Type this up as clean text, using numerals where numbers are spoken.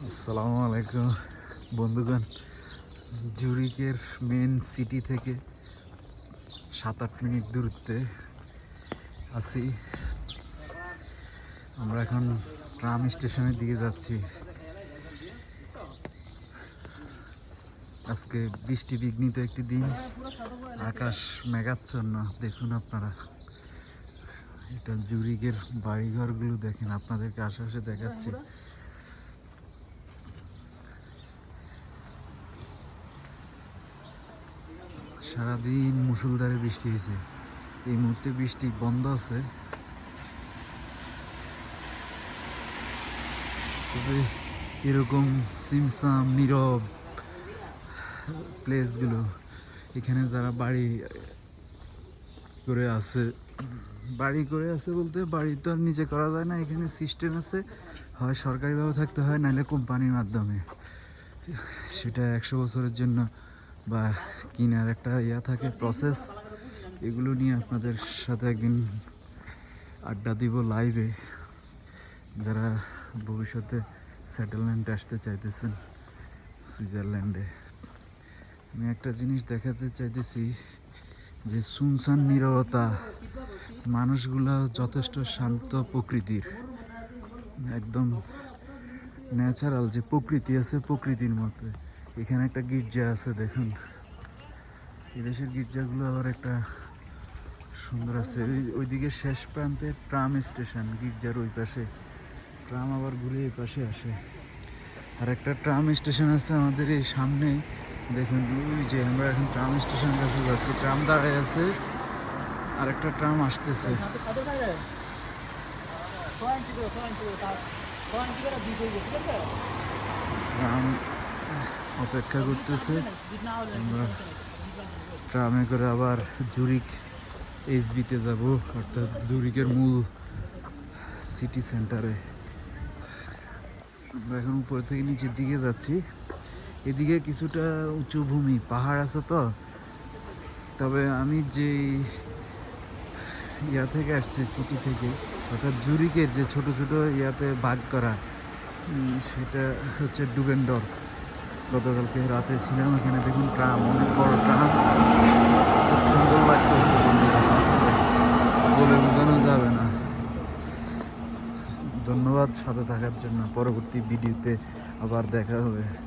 আসসালামু আলাইকুম বন্ধুগণ। জুরিকের মেন সিটি থেকে 7-8 মিনিট দূরত্বে আছি। আমরা এখন ট্রাম স্টেশনের দিকে যাচ্ছি। আজকে বৃষ্টি বিঘ্নিত একটি দিন, আকাশ মেঘাচ্ছন্ন। দেখুন আপনারা, এটা জুরিকের বাড়িঘরগুলো দেখেন, আপনাদেরকে আশেপাশে দেখাচ্ছি। সারাদিন মুষলধারে বৃষ্টি হয়েছে, এই মুহূর্তে বৃষ্টি বন্ধ আছে। তবে এরকম সিমসাম নীরব প্লেসগুলো, এখানে যারা বাড়ি করে আছে বলতে বাড়ি তো আর নিচে করা যায় না, এখানে সিস্টেম আছে, হয় সরকারিভাবে থাকতে হয়, নাহলে কোম্পানির মাধ্যমে। সেটা 100 বছরের জন্য বা কিনার একটা থাকে, প্রসেস। এগুলো নিয়ে আপনাদের সাথে একদিন আড্ডা দিব লাইভে, যারা ভবিষ্যতে সেটেলমেন্টে আসতে চাইতেছেন সুইজারল্যান্ডে। আমি একটা জিনিস দেখাতে চাইতেছি যে সুনসান নীরবতা, মানুষগুলা যথেষ্ট শান্ত প্রকৃতির, একদম ন্যাচারাল যে প্রকৃতি আছে প্রকৃতির মতো। এখানে একটা গির্জা আছে, দেখুন। এদেশের গির্জাগুলো আবার একটা সুন্দর আছে। ওইদিকে শেষ প্রান্তে ট্রাম স্টেশন, গির্জার ওই পাশে। ট্রাম আবার ঘুরে এই পাশে আসে। আর একটা ট্রাম স্টেশন আছে আমাদের এই সামনে, দেখুন। ওই যে আমরা এখন ট্রাম স্টেশন কাছে যাচ্ছি, ট্রাম দাঁড়ায় আছে, আর একটা ট্রাম আসতেছে। ট্রাম অপেক্ষা করতেছে। আমরা ট্রামে করে আবার জুরিক এইচবিতে যাব, অর্থাৎ জুরিকের মূল সিটি সেন্টারে। আমরা এখন উপর থেকে নিচের দিকে যাচ্ছি। এদিকে কিছুটা উঁচু ভূমি, পাহাড় আছে তো। তবে আমি যে থেকে আসছি, সিটি থেকে, অর্থাৎ জুরিকের যে ছোট ছোট ভাগ করা, সেটা হচ্ছে ডুবেন্ডর। গতকালকে রাতে ছিলাম এখানে। দেখুন ট্রাম, অনেক বড় ট্রাম, খুব সুন্দর লাগতেছে বন্ধুরা, আসলে বলে বোঝানো যাবে না। ধন্যবাদ সাথে থাকার জন্য। পরবর্তী ভিডিওতে আবার দেখা হবে।